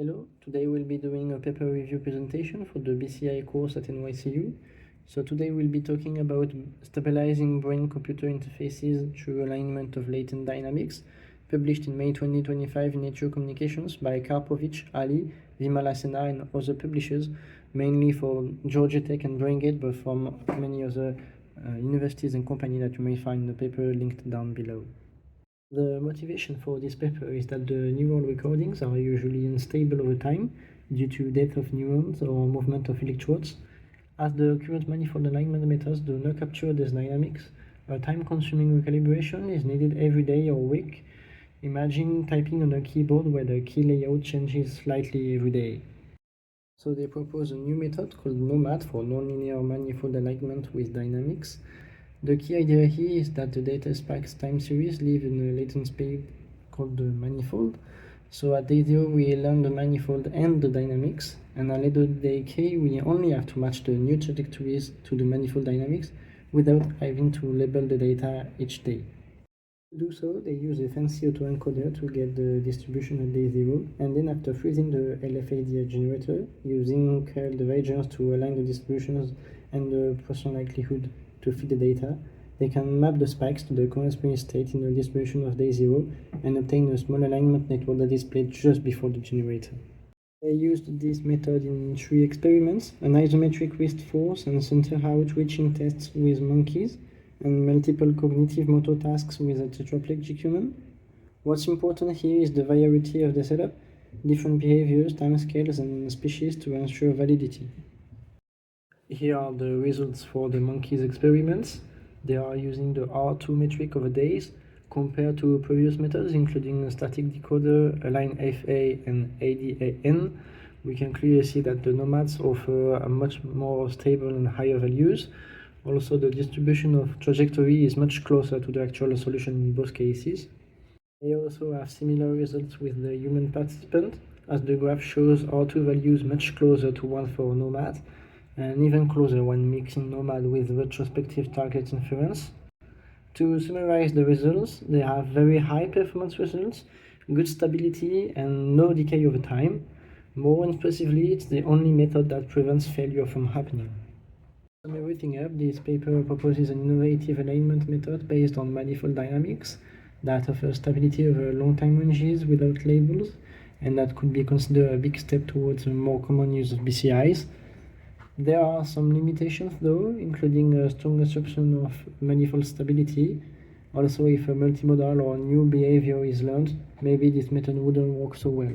Hello, today we'll be doing a paper review presentation for the BCI course at NYCU. So today we'll be talking about stabilizing brain-computer interfaces through alignment of latent dynamics, published in May 2025 in Nature Communications by Karpovich, Ali, Vimalasena and other publishers, mainly for Georgia Tech and BrainGate, but from many other universities and companies that you may find in the paper linked down below. The motivation for this paper is that the neural recordings are usually unstable over time due to death of neurons or movement of electrodes. As the current manifold alignment methods do not capture these dynamics, a time-consuming recalibration is needed every day or week. Imagine typing on a keyboard where the key layout changes slightly every day. So they propose a new method called NOMAD for nonlinear manifold alignment with dynamics. The key idea here is that the data spikes time series live in a latent space called the manifold. So at day 0 we learn the manifold and the dynamics, and at later day k we only have to match the new trajectories to the manifold dynamics without having to label the data each day. To do so, they use a fancy autoencoder to get the distribution at day 0, and then after freezing the LFADA generator, using curl divergence to align the distributions and the Poisson likelihood to fit the data, they can map the spikes to the corresponding state in the distribution of day 0 and obtain a small alignment network that is played just before the generator. They used this method in 3 experiments: an isometric wrist force and center outreaching tests with monkeys, and multiple cognitive motor tasks with a tetraplegic human. What's important here is the variety of the setup, different behaviors, timescales, and species to ensure validity. Here are the results for the monkeys experiments. They are using the R2 metric over days compared to previous methods, including a static decoder, align FA and ADAN. We can clearly see that the nomads offer a much more stable and higher values. Also, the distribution of trajectory is much closer to the actual solution in both cases. They also have similar results with the human participant, as the graph shows R2 values much closer to 1 for nomad, and even closer when mixing nomad with retrospective target inference. To summarize the results, they have very high performance results, good stability, and no decay over time. More impressively, it's the only method that prevents failure from happening. To sum everything up, this paper proposes an innovative alignment method based on manifold dynamics that offers stability over long time ranges without labels, and that could be considered a big step towards a more common use of BCIs. There are some limitations though, including a strong assumption of manifold stability. Also, if a multimodal or new behavior is learned, maybe this method wouldn't work so well.